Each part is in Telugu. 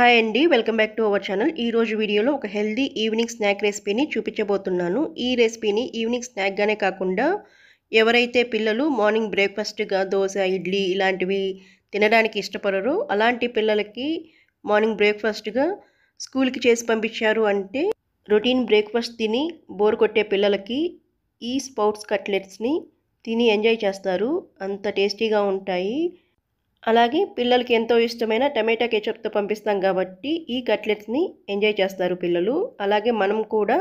హాయ్ అండి. Welcome back to our channel. ఈరోజు వీడియోలో ఒక హెల్తీ ఈవినింగ్ స్నాక్ రెసిపీని చూపించబోతున్నాను. ఈ రెసిపీని ఈవినింగ్ స్నాక్‌గానే కాకుండా ఎవరైతే పిల్లలు మార్నింగ్ బ్రేక్‌ఫాస్ట్‌గా దోస, ఇడ్లీ ఇలాంటివి తినడానికి ఇష్టపడరో అలాంటి పిల్లలకి మార్నింగ్ బ్రేక్‌ఫాస్ట్‌గా స్కూల్‌కి చేసి పంపించారు అంటే రొటీన్ బ్రేక్‌ఫాస్ట్ తిని బోర్ కొట్టే పిల్లలకి ఈ స్ప్రౌట్స్ కట్లెట్స్‌ని తిని ఎంజాయ్ చేస్తారు. అంత టేస్టీగా ఉంటాయి. అలాగే పిల్లలకి ఎంతో ఇష్టమైన టమాటా కెచప్‌తో పంపిస్తాం కాబట్టి ఈ కట్లెట్స్‌ని ఎంజాయ్ చేస్తారు పిల్లలు. అలాగే మనం కూడా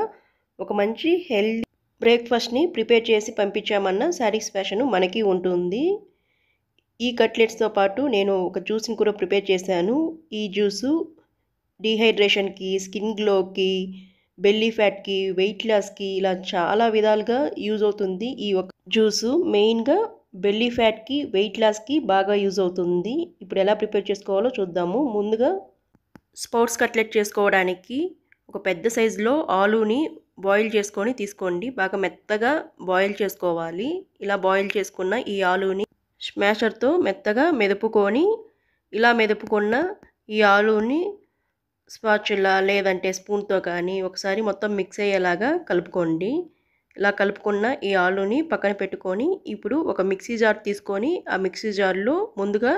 ఒక మంచి హెల్తీ బ్రేక్‌ఫాస్ట్‌ని ప్రిపేర్ చేసి పంపించామన్న సాటిస్ఫాక్షన్ మనకి ఉంటుంది. ఈ కట్లెట్స్‌తో పాటు నేను ఒక జ్యూస్‌ని కూడా ప్రిపేర్ చేశాను. ఈ జ్యూసు డీహైడ్రేషన్‌కి, స్కిన్ గ్లోకి, బెల్లీ ఫ్యాట్‌కి, వెయిట్ లాస్‌కి ఇలా చాలా విధాలుగా యూజ్ అవుతుంది. ఈ ఒక జ్యూసు మెయిన్‌గా బెల్లీ ఫ్యాట్‌కి, వెయిట్ లాస్‌కి బాగా యూజ్ అవుతుంది. ఇప్పుడు ఎలా ప్రిపేర్ చేసుకోవాలో చూద్దాము. ముందుగా స్ప్రౌట్స్ కట్లెట్ చేసుకోవడానికి ఒక పెద్ద సైజులో ఆలూని బాయిల్ చేసుకొని తీసుకోండి. బాగా మెత్తగా బాయిల్ చేసుకోవాలి. ఇలా బాయిల్ చేసుకున్న ఈ ఆలూని స్మాషర్‌తో మెత్తగా మెదుపుకొని ఇలా మెదుపుకున్న ఈ ఆలూని స్పాచులా లేదంటే స్పూన్‌తో కానీ ఒకసారి మొత్తం మిక్స్ అయ్యేలాగా కలుపుకోండి. ఇలా కలుపుకున్న ఈ ఆలూని పక్కన పెట్టుకొని ఇప్పుడు ఒక మిక్సీ జార్ తీసుకొని ఆ మిక్సీ జార్‌లో ముందుగా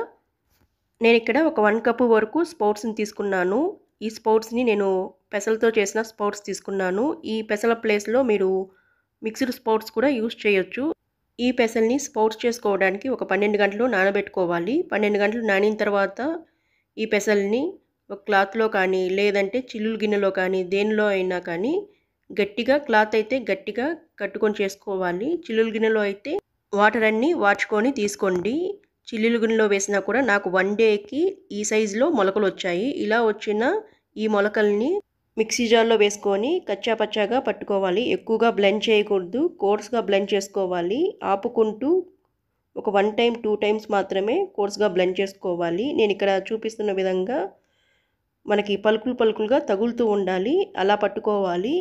నేనిక్కడ ఒక 1 కప్ వరకు స్ప్రౌట్స్‌ని తీసుకున్నాను. ఈ స్ప్రౌట్స్‌ని నేను పెసలతో చేసిన స్ప్రౌట్స్ తీసుకున్నాను. ఈ పెసల ప్లేస్‌లో మీరు మిక్స్డ్ స్ప్రౌట్స్ కూడా యూజ్ చేయొచ్చు. ఈ పెసల్ని స్ప్రౌట్స్ చేసుకోవడానికి ఒక 12 గంటలు నానబెట్టుకోవాలి. 12 గంటలు నానిన తర్వాత ఈ పెసల్ని ఒక క్లాత్‌లో కానీ లేదంటే చిల్లులు గిన్నెలో కానీ దేనిలో అయినా కానీ గట్టిగా క్లాత్ అయితే గట్టిగా కట్టుకొని చేసుకోవాలి. చిల్లులు గిన్నెలో అయితే వాటర్ అన్నీ వార్చుకొని తీసుకోండి. చిల్లులు గిన్నెలో వేసినా కూడా నాకు 1 డేకి ఈ సైజులో మొలకలొచ్చాయి. ఇలా వచ్చిన ఈ మొలకల్ని మిక్సీ జార్‌లో వేసుకొని కచ్చా పచ్చాగా పట్టుకోవాలి. ఎక్కువగా బ్లెండ్ చేయకూడదు. కోర్స్‌గా బ్లెండ్ చేసుకోవాలి. ఆపుకుంటూ ఒక 1 టైమ్, 2 టైమ్స్ మాత్రమే కోర్స్‌గా బ్లెండ్ చేసుకోవాలి. నేనిక్కడ చూపిస్తున్న విధంగా మనకి పలుకులు పలుకులుగా తగులుతూ ఉండాలి. అలా పట్టుకోవాలి.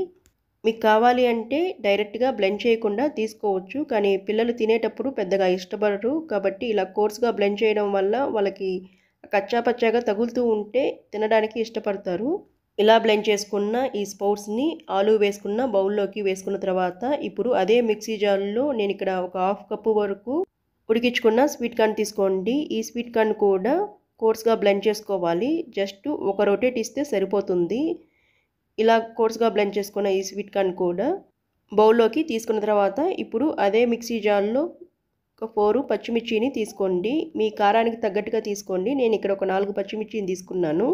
మీకు కావాలి అంటే డైరెక్ట్‌గా బ్లెండ్ చేయకుండా తీసుకోవచ్చు. కానీ పిల్లలు తినేటప్పుడు పెద్దగా ఇష్టపడరు. కాబట్టి ఇలా కోర్స్‌గా బ్లెండ్ చేయడం వల్ల వాళ్ళకి కచ్చా పచ్చాగా తగులుతూ ఉంటే తినడానికి ఇష్టపడతారు. ఇలా బ్లెండ్ చేసుకున్న ఈ స్ప్రౌట్స్‌ని ఆలు వేసుకున్న బౌల్‌లోకి వేసుకున్న తర్వాత ఇప్పుడు అదే మిక్సీ జార్‌లో నేనిక్కడ ఒక హాఫ్ కప్పు వరకు ఉడికించుకున్న స్వీట్ కార్న్ తీసుకోండి. ఈ స్వీట్ కార్న్ కూడా కోర్స్‌గా బ్లెండ్ చేసుకోవాలి. జస్ట్ ఒక రొటేట్ ఇస్తే సరిపోతుంది. ఇలా కోర్స్‌గా బ్లెండ్ చేసుకున్న ఈ స్వీట్ కార్న్ కూడా బౌల్‌లోకి తీసుకున్న తర్వాత ఇప్పుడు అదే మిక్సీ జార్‌లో ఒక 4 పచ్చిమిర్చిని తీసుకోండి. మీ కారానికి తగ్గట్టుగా తీసుకోండి. నేను ఇక్కడ ఒక 4 పచ్చిమిర్చిని తీసుకున్నాను.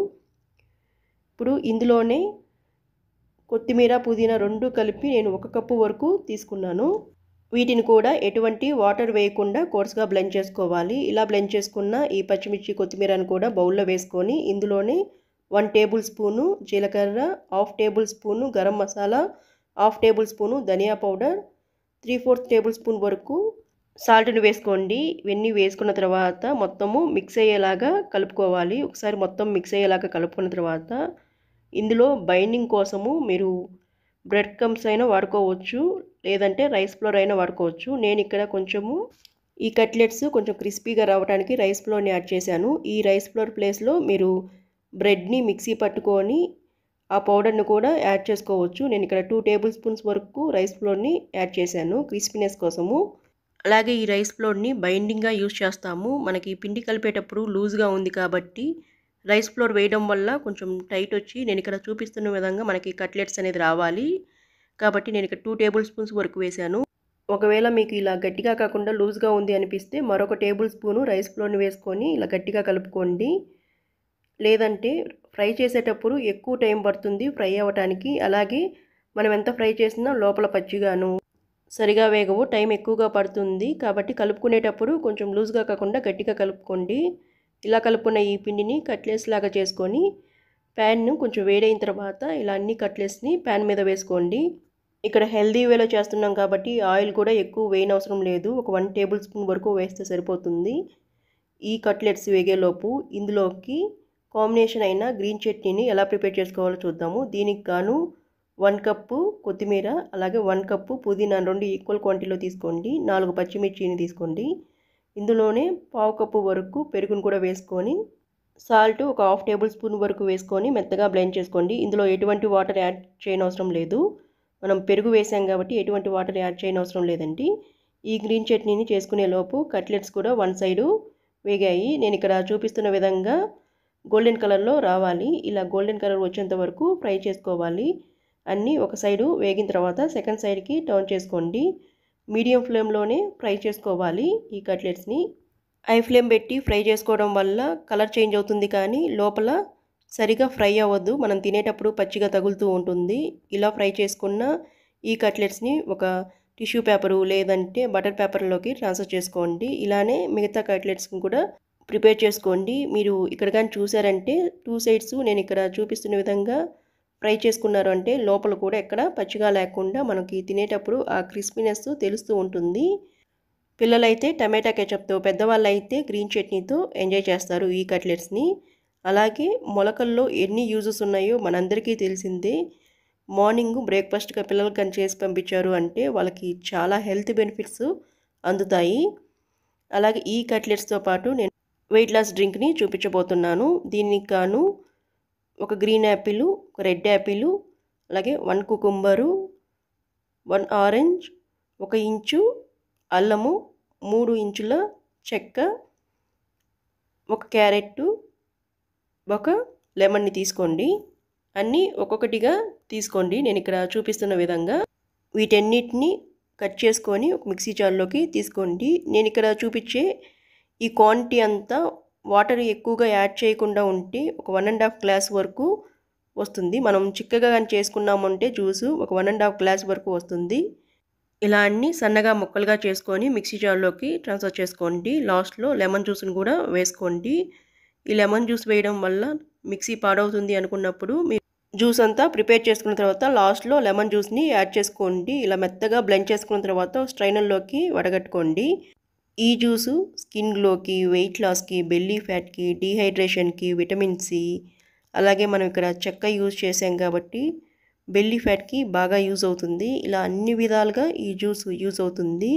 ఇప్పుడు ఇందులోనే కొత్తిమీర, పుదీనా 2 కలిపి నేను 1 కప్పు వరకు తీసుకున్నాను. వీటిని కూడా ఎటువంటి వాటర్ వేయకుండా కోర్స్‌గా బ్లెండ్ చేసుకోవాలి. ఇలా బ్లెండ్ చేసుకున్న ఈ పచ్చిమిర్చి, కొత్తిమీరను కూడా బౌల్‌లో వేసుకొని ఇందులోనే 1 టేబుల్ స్పూను జీలకర్ర, half table spoon garam masala, half table spoon ధనియా పౌడర్, 3/4 టేబుల్ స్పూన్ వరకు సాల్ట్‌ని వేసుకోండి. ఇవన్నీ వేసుకున్న తర్వాత మొత్తము మిక్స్ అయ్యేలాగా కలుపుకోవాలి. ఒకసారి మొత్తం మిక్స్ అయ్యేలాగా కలుపుకున్న తర్వాత ఇందులో బైండింగ్ కోసము మీరు బ్రెడ్ క్రమ్స్ అయినా వాడుకోవచ్చు. లేదంటే రైస్ ఫ్లోర్ అయినా వాడుకోవచ్చు. నేను ఇక్కడ కొంచెము ఈ కట్లెట్స్ కొంచెం క్రిస్పీగా రావడానికి రైస్ ఫ్లోర్‌ని యాడ్ చేశాను. ఈ రైస్ ఫ్లోర్ ప్లేస్‌లో మీరు బ్రెడ్‌ని మిక్సీ పట్టుకొని ఆ పౌడర్‌ని కూడా యాడ్ చేసుకోవచ్చు. నేను ఇక్కడ 2 టేబుల్ స్పూన్స్ వరకు రైస్ ఫ్లోర్‌ని యాడ్ చేశాను క్రిస్పీనెస్ కోసము. అలాగే ఈ రైస్ ఫ్లోర్‌ని బైండింగ్‌గా యూజ్ చేస్తాము. మనకి పిండి కలిపేటప్పుడు లూజ్‌గా ఉంది కాబట్టి రైస్ ఫ్లోర్ వేయడం వల్ల కొంచెం టైట్ వచ్చి నేను ఇక్కడ చూపిస్తున్న విధంగా మనకి కట్లెట్స్ అనేది రావాలి. కాబట్టి నేను ఇక్కడ 2 టేబుల్ స్పూన్స్ వరకు వేశాను. ఒకవేళ మీకు ఇలా గట్టిగా కాకుండా లూజ్‌గా ఉంది అనిపిస్తే మరొక టేబుల్ స్పూను రైస్ ఫ్లోర్‌ని వేసుకొని ఇలా గట్టిగా కలుపుకోండి. లేదంటే ఫ్రై చేసేటప్పుడు ఎక్కువ టైం పడుతుంది ఫ్రై అవ్వటానికి. అలాగే మనం ఎంత ఫ్రై చేసినా లోపల పచ్చిగాను సరిగా వేగవు, టైం ఎక్కువగా పడుతుంది. కాబట్టి కలుపుకునేటప్పుడు కొంచెం లూజ్‌గా కాకుండా గట్టిగా కలుపుకోండి. ఇలా కలుపుకున్న ఈ పిండిని కట్లెట్స్ లాగా చేసుకొని ప్యాన్‌ను కొంచెం వేడైన తర్వాత ఇలా అన్ని కట్లెట్స్‌ని ప్యాన్ మీద వేసుకోండి. ఇక్కడ హెల్తీ వేలో చేస్తున్నాం కాబట్టి ఆయిల్ కూడా ఎక్కువ వేయనవసరం లేదు. ఒక 1 టేబుల్ స్పూన్ వరకు వేస్తే సరిపోతుంది. ఈ కట్లెట్స్ వేగేలోపు ఇందులోకి కాంబినేషన్ అయిన గ్రీన్ చట్నీని ఎలా ప్రిపేర్ చేసుకోవాలో చూద్దాము. దీనికి గాను 1 కప్పు కొత్తిమీర, అలాగే 1 కప్పు పుదీనా 2 ఈక్వల్ క్వాంటిటీలో తీసుకోండి. 4 పచ్చిమిర్చిని తీసుకోండి. ఇందులోనే పావు కప్పు వరకు పెరుగును కూడా వేసుకొని సాల్ట్ ఒక హాఫ్ టేబుల్ స్పూన్ వరకు వేసుకొని మెత్తగా బ్లెండ్ చేసుకోండి. ఇందులో ఎటువంటి వాటర్ యాడ్ చేయనవసరం లేదు. మనం పెరుగు వేసాం కాబట్టి ఎటువంటి వాటర్ యాడ్ చేయనవసరం లేదండి. ఈ గ్రీన్ చట్నీని చేసుకునే లోపు కట్లెట్స్ కూడా వన్ సైడు వేగాయి. నేను ఇక్కడ చూపిస్తున్న విధంగా గోల్డెన్ కలర్లో రావాలి. ఇలా గోల్డెన్ కలర్ వచ్చేంత వరకు ఫ్రై చేసుకోవాలి. అన్నీ ఒక సైడు వేగిన తర్వాత సెకండ్ సైడ్కి టర్న్ చేసుకోండి. మీడియం ఫ్లేమ్లోనే ఫ్రై చేసుకోవాలి ఈ కట్లెట్స్ని. హై ఫ్లేమ్ పెట్టి ఫ్రై చేసుకోవడం వల్ల కలర్ చేంజ్ అవుతుంది కానీ లోపల సరిగా ఫ్రై అవ్వద్దు. మనం తినేటప్పుడు పచ్చిగా తగులుతూ ఉంటుంది. ఇలా ఫ్రై చేసుకున్న ఈ కట్లెట్స్ని ఒక టిష్యూ పేపరు లేదంటే బటర్ పేపర్లోకి ట్రాన్స్ఫర్ చేసుకోండి. ఇలానే మిగతా కట్లెట్స్ని కూడా ప్రిపేర్ చేసుకోండి. మీరు ఇక్కడ కానీ చూసారంటే టూ సైడ్స్ నేను ఇక్కడ చూపిస్తున్న విధంగా ఫ్రై చేసుకున్నారు అంటే లోపల కూడా ఎక్కడ పచ్చిగా లేకుండా మనకి తినేటప్పుడు ఆ క్రిస్పీనెస్ తెలుస్తూ ఉంటుంది. పిల్లలైతే టమాటా కెచప్తో, పెద్దవాళ్ళు అయితే గ్రీన్ చట్నీతో ఎంజాయ్ చేస్తారు ఈ కట్లెట్స్ని. అలాగే మొలకల్లో ఎన్ని యూజెస్ ఉన్నాయో మనందరికీ తెలిసిందే. మార్నింగ్ బ్రేక్ఫాస్ట్గా పిల్లలకు కానీ చేసి పంపించారు అంటే వాళ్ళకి చాలా హెల్త్ బెనిఫిట్స్ అందుతాయి. అలాగే ఈ కట్లెట్స్తో పాటు నేను వెయిట్ లాస్ డ్రింక్ని చూపించబోతున్నాను. దీనికి గాను ఒక గ్రీన్ యాపిల్, ఒక రెడ్ యాపిల్, అలాగే 1 కుకుంబరు, 1 ఆరెంజ్, 1 ఇంచు అల్లము, 3 ఇంచుల చెక్క, 1 క్యారెట్, 1 లెమన్ని తీసుకోండి. అన్నీ ఒక్కొక్కటిగా తీసుకోండి. నేను ఇక్కడ చూపిస్తున్న విధంగా వీటన్నిటిని కట్ చేసుకొని ఒక మిక్సీ జార్లోకి తీసుకోండి. నేను ఇక్కడ చూపించే ఈ క్వాంటిటీ అంతా వాటర్ ఎక్కువగా యాడ్ చేయకుండా ఉంటే ఒక 1.5 గ్లాస్ వరకు వస్తుంది. మనం చిక్కగా కానీ చేసుకున్నామంటే జ్యూసు ఒక 1.5 గ్లాస్ వరకు వస్తుంది. ఇలా అన్నీ సన్నగా ముక్కలుగా చేసుకొని మిక్సీ జార్లోకి ట్రాన్స్ఫర్ చేసుకోండి. లాస్ట్లో లెమన్ జ్యూస్ని కూడా వేసుకోండి. ఈ లెమన్ జ్యూస్ వేయడం వల్ల మిక్సీ పాడవుతుంది అనుకున్నప్పుడు మీరు జ్యూస్ అంతా ప్రిపేర్ చేసుకున్న తర్వాత లాస్ట్లో లెమన్ జ్యూస్ని యాడ్ చేసుకోండి. ఇలా మెత్తగా బ్లెండ్ చేసుకున్న తర్వాత స్ట్రైనర్లోకి వడగట్టుకోండి. ఈ జ్యూసు స్కిన్ గ్లోకి, వెయిట్ లాస్కి, బెల్లీ ఫ్యాట్కి, డీహైడ్రేషన్కి, విటమిన్ సి, అలాగే మనం ఇక్కడ చెక్క యూజ్ చేసాం కాబట్టి బెల్లీ ఫ్యాట్కి బాగా యూజ్ అవుతుంది. ఇలా అన్ని విధాలుగా ఈ జ్యూస్ యూజ్ అవుతుంది.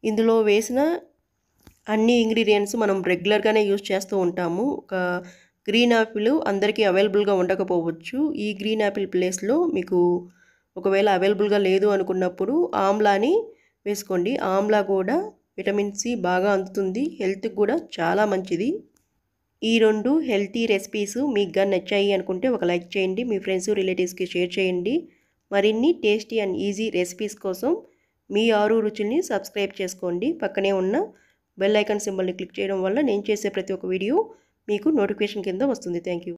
ఇందులో వేసిన అన్ని ఇంగ్రీడియంట్స్ మనం రెగ్యులర్గానే యూజ్ చేస్తూ ఉంటాము. ఒక గ్రీన్ యాపిల్ అందరికీ అవైలబుల్గా ఉండకపోవచ్చు. ఈ గ్రీన్ యాపిల్ ప్లేస్లో మీకు ఒకవేళ అవైలబుల్గా లేదు అనుకున్నప్పుడు ఆమ్లాని వేసుకోండి. ఆమ్లా కూడా విటమిన్ సి బాగా అందుతుంది. హెల్త్కి కూడా చాలా మంచిది. ఈ 2 హెల్తీ రెసిపీస్ మీకు కానీ నచ్చాయి అనుకుంటే ఒక లైక్ చేయండి. మీ ఫ్రెండ్స్, రిలేటివ్స్కి షేర్ చేయండి. మరిన్ని టేస్టీ అండ్ ఈజీ రెసిపీస్ కోసం మీ ఆరు రుచుల్ని సబ్స్క్రైబ్ చేసుకోండి. పక్కనే ఉన్న బెల్ ఐకాన్ సింబల్ని క్లిక్ చేయడం వల్ల నేను చేసే ప్రతి ఒక్క వీడియో మీకు నోటిఫికేషన్ కింద వస్తుంది. Thank you.